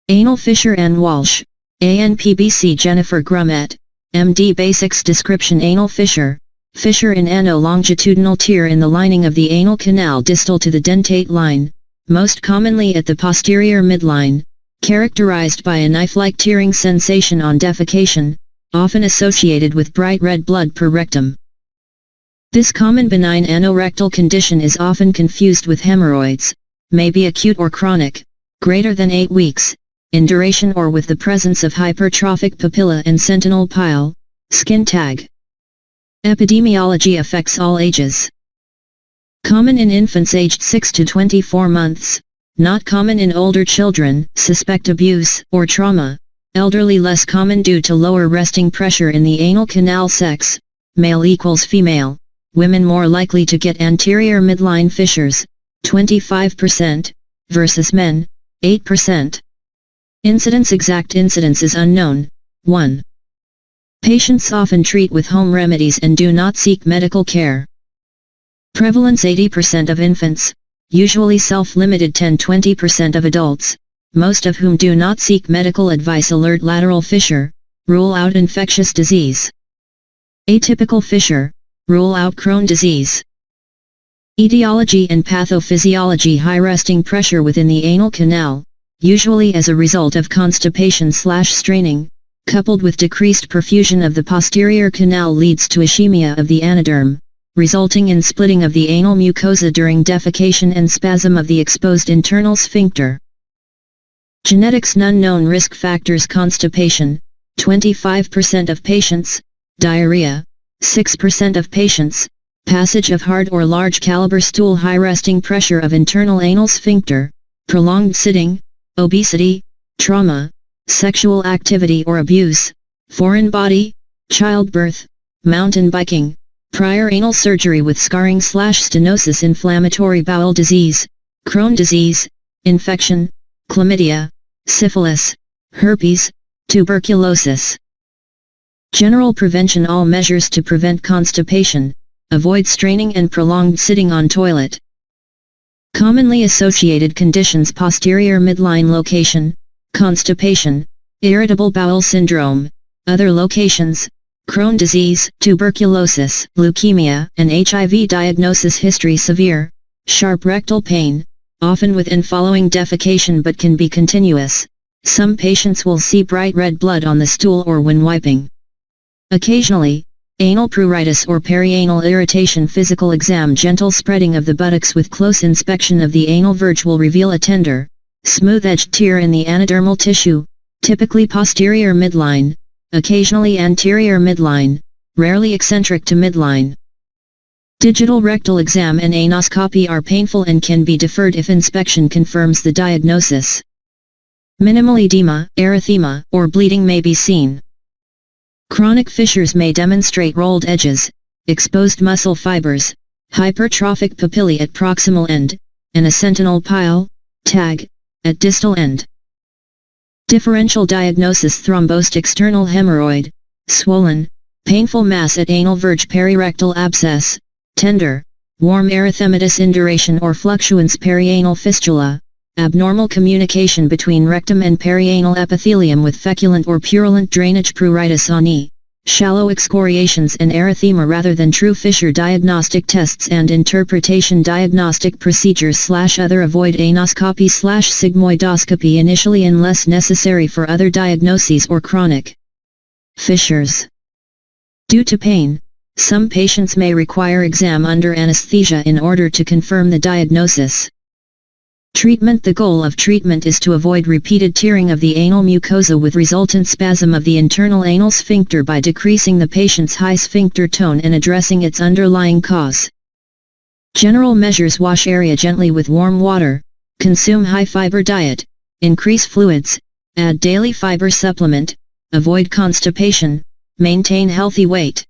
Anal fissure N. Walsh, ANPBC Jennifer Grummet, MD Basics Description Anal fissure, fissure in ano longitudinal tear in the lining of the anal canal distal to the dentate line, most commonly at the posterior midline, characterized by a knife-like tearing sensation on defecation, often associated with bright red blood per rectum. This common benign anorectal condition is often confused with hemorrhoids, may be acute or chronic, greater than 8 weeks, in duration or with the presence of hypertrophic papilla and sentinel pile, skin tag. Epidemiology affects all ages. Common in infants aged 6 to 24 months, not common in older children, suspect abuse or trauma, elderly less common due to lower resting pressure in the anal canal. Sex, male equals female, women more likely to get anterior midline fissures, 25%, versus men, 8%. Exact incidence is unknown. 1. Patients often treat with home remedies and do not seek medical care. Prevalence 80% of infants, usually self-limited 10-20% of adults, most of whom do not seek medical advice. Alert lateral fissure, rule out infectious disease. Atypical fissure, rule out Crohn's disease. Etiology and pathophysiology: high resting pressure within the anal canal, usually as a result of constipation/straining, coupled with decreased perfusion of the posterior canal, leads to ischemia of the anoderm, resulting in splitting of the anal mucosa during defecation and spasm of the exposed internal sphincter. Genetics: none known risk factors. Constipation, 25% of patients, diarrhea, 6% of patients, passage of hard or large caliber stool. High resting pressure of internal anal sphincter, prolonged sitting, obesity, trauma, sexual activity or abuse, foreign body, childbirth, mountain biking, prior anal surgery with scarring/stenosis, inflammatory bowel disease, Crohn's disease, infection, chlamydia, syphilis, herpes, tuberculosis. General prevention: all measures to prevent constipation, avoid straining and prolonged sitting on toilet. Commonly associated conditions: posterior midline location, constipation, irritable bowel syndrome. Other locations: Crohn's disease, tuberculosis, leukemia, and HIV. Diagnosis: history: severe, sharp rectal pain, often within following defecation but can be continuous. Some patients will see bright red blood on the stool or when wiping. Occasionally, anal pruritus or perianal irritation. Physical exam: gentle spreading of the buttocks with close inspection of the anal verge will reveal a tender, smooth-edged tear in the anodermal tissue, typically posterior midline, occasionally anterior midline, rarely eccentric to midline. Digital rectal exam and anoscopy are painful and can be deferred if inspection confirms the diagnosis. Minimal edema, erythema, or bleeding may be seen. Chronic fissures may demonstrate rolled edges, exposed muscle fibers, hypertrophic papillae at proximal end, and a sentinel pile, tag, at distal end. Differential diagnosis: thrombosed external hemorrhoid, swollen, painful mass at anal verge, perirectal abscess, tender, warm erythematous induration or fluctuance, perianal fistula, abnormal communication between rectum and perianal epithelium with feculent or purulent drainage, pruritus on E, shallow excoriations and erythema rather than true fissure. Diagnostic tests and interpretation: diagnostic procedures/other. Avoid anoscopy/sigmoidoscopy initially unless necessary for other diagnoses or chronic fissures. Due to pain, some patients may require exam under anesthesia in order to confirm the diagnosis. Treatment: the goal of treatment is to avoid repeated tearing of the anal mucosa with resultant spasm of the internal anal sphincter by decreasing the patient's high sphincter tone and addressing its underlying cause. General measures: wash area gently with warm water, consume high-fiber diet, increase fluids, add daily fiber supplement, avoid constipation, maintain healthy weight.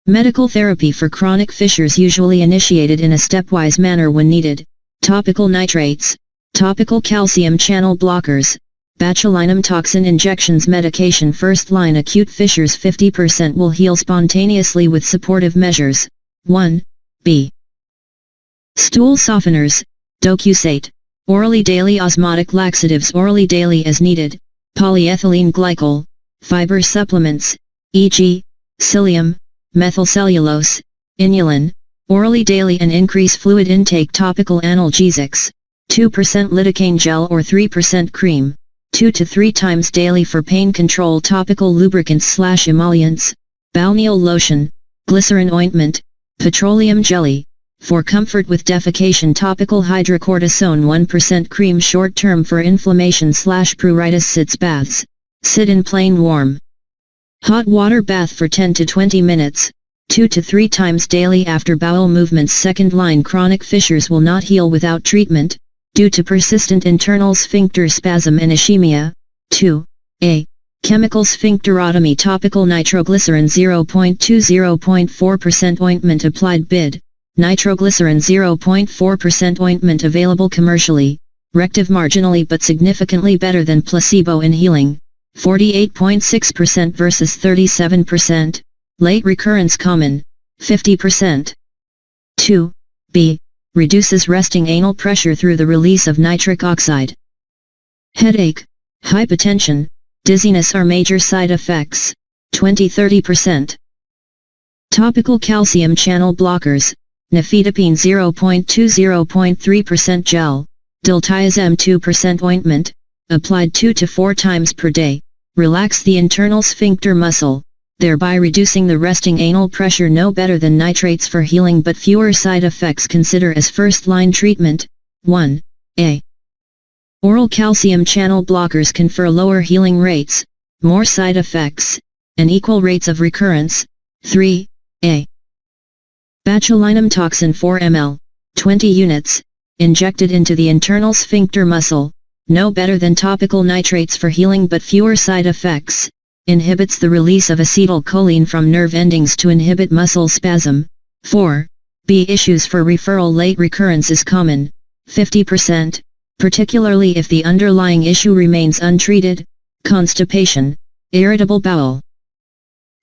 Medical therapy for chronic fissures usually initiated in a stepwise manner when needed. Topical nitrates, topical calcium channel blockers, botulinum toxin injections. Medication: first line acute fissures 50% will heal spontaneously with supportive measures. 1. B. Stool softeners, docusate, Orally daily osmotic laxatives orally daily as needed, polyethylene glycol, fiber supplements, e.g., psyllium, methylcellulose, inulin, orally daily and increase fluid intake topical analgesics, 2% lidocaine gel or 3% cream, 2 to 3 times daily for pain control topical lubricants/emollients, balneal lotion, glycerin ointment, petroleum jelly, for comfort with defecation topical hydrocortisone 1% cream short-term for inflammation/pruritus sitz baths, sit in plain warm. Hot water bath for 10 to 20 minutes, 2 to 3 times daily after bowel movements. Second line chronic fissures will not heal without treatment, due to persistent internal sphincter spasm and ischemia. 2a. Chemical sphincterotomy topical nitroglycerin 0.20.4% ointment applied bid, nitroglycerin 0.4% ointment available commercially, rective marginally but significantly better than placebo in healing, 48.6% versus 37%, late recurrence common, 50%. 2b. Reduces resting anal pressure through the release of nitric oxide. Headache, hypotension, dizziness are major side effects, 20-30%. Topical calcium channel blockers, nifedipine 0.20.3% gel, diltiazem 2% ointment, applied 2 to 4 times per day, relax the internal sphincter muscle, thereby reducing the resting anal pressure. No better than nitrates for healing but fewer side effects. Consider as first-line treatment. 1a. Oral calcium channel blockers confer lower healing rates, more side effects, and equal rates of recurrence. 3a. Botulinum toxin 4 ml, 20 units, injected into the internal sphincter muscle, no better than topical nitrates for healing but fewer side effects, inhibits the release of acetylcholine from nerve endings to inhibit muscle spasm. 4b. Issues for referral. Late recurrence is common, 50%, particularly if the underlying issue remains untreated, constipation, irritable bowel.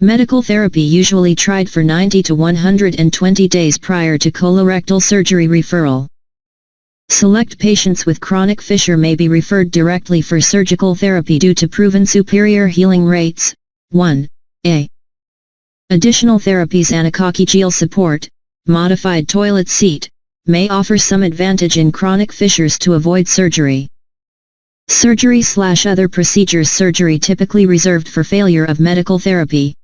Medical therapy usually tried for 90 to 120 days prior to colorectal surgery referral. Select patients with chronic fissure may be referred directly for surgical therapy due to proven superior healing rates. 1a. Additional therapies. Anacoccygeal support, modified toilet seat, may offer some advantage in chronic fissures to avoid surgery. Surgery/other procedures. Surgery typically reserved for failure of medical therapy.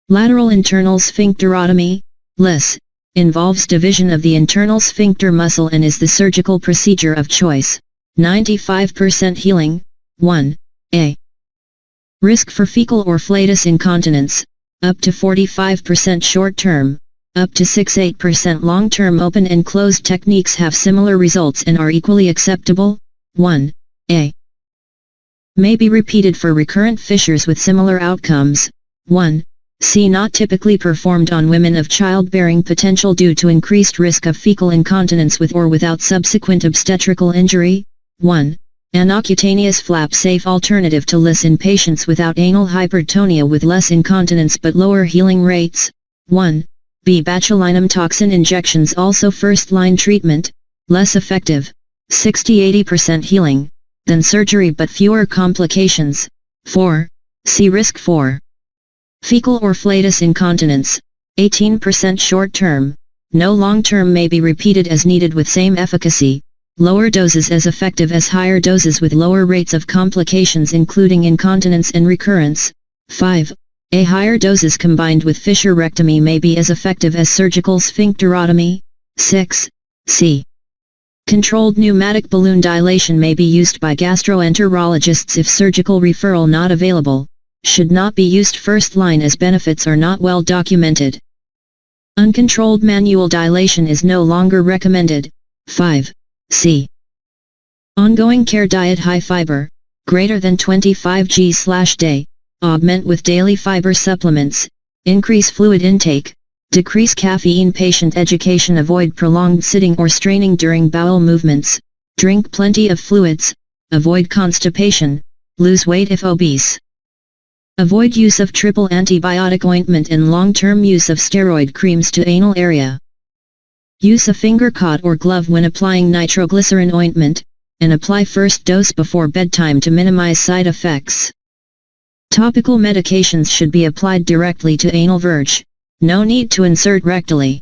Lateral internal sphincterotomy, LIS, involves division of the internal sphincter muscle and is the surgical procedure of choice. 95% healing. 1a. Risk for fecal or flatus incontinence, up to 45% short-term, up to 6-8% long-term. Open and closed techniques have similar results and are equally acceptable. 1a. May be repeated for recurrent fissures with similar outcomes. 1c. Not typically performed on women of childbearing potential due to increased risk of fecal incontinence with or without subsequent obstetrical injury. 1. Anocutaneous flap safe alternative to LIS in patients without anal hypertonia with less incontinence but lower healing rates. 1b. Botulinum toxin injections also first-line treatment, less effective, 60-80% healing, than surgery but fewer complications. 4. See risk for fecal or flatus incontinence, 18% short-term, no long-term. May be repeated as needed with same efficacy, lower doses as effective as higher doses with lower rates of complications including incontinence and recurrence. 5. A higher doses combined with fissurectomy may be as effective as surgical sphincterotomy. 6. C. Controlled pneumatic balloon dilation may be used by gastroenterologists if surgical referral not available. Should not be used first line as benefits are not well documented. Uncontrolled manual dilation is no longer recommended. 5. C. Ongoing care. Diet high fiber, greater than 25 g/day, augment with daily fiber supplements, increase fluid intake, decrease caffeine. Patient education. Avoid prolonged sitting or straining during bowel movements, drink plenty of fluids, avoid constipation, lose weight if obese. Avoid use of triple antibiotic ointment and long-term use of steroid creams to anal area. Use a finger cot or glove when applying nitroglycerin ointment, and apply first dose before bedtime to minimize side effects. Topical medications should be applied directly to anal verge. No need to insert rectally.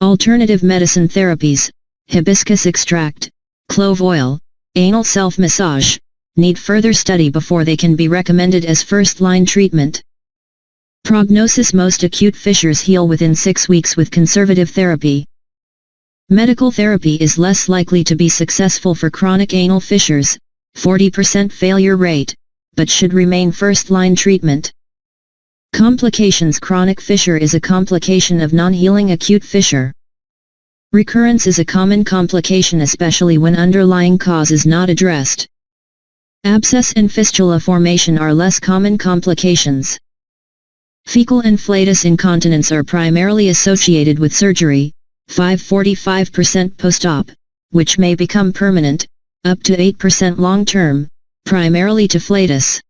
Alternative medicine therapies, hibiscus extract, clove oil, anal self-massage, need further study before they can be recommended as first-line treatment. Prognosis: most acute fissures heal within 6 weeks with conservative therapy. Medical therapy is less likely to be successful for chronic anal fissures, 40% failure rate, but should remain first-line treatment. Complications: chronic fissure is a complication of non-healing acute fissure. Recurrence is a common complication, especially when underlying cause is not addressed. Abscess and fistula formation are less common complications. Fecal and flatus incontinence are primarily associated with surgery, 45% post-op, which may become permanent, up to 8% long-term, primarily to flatus.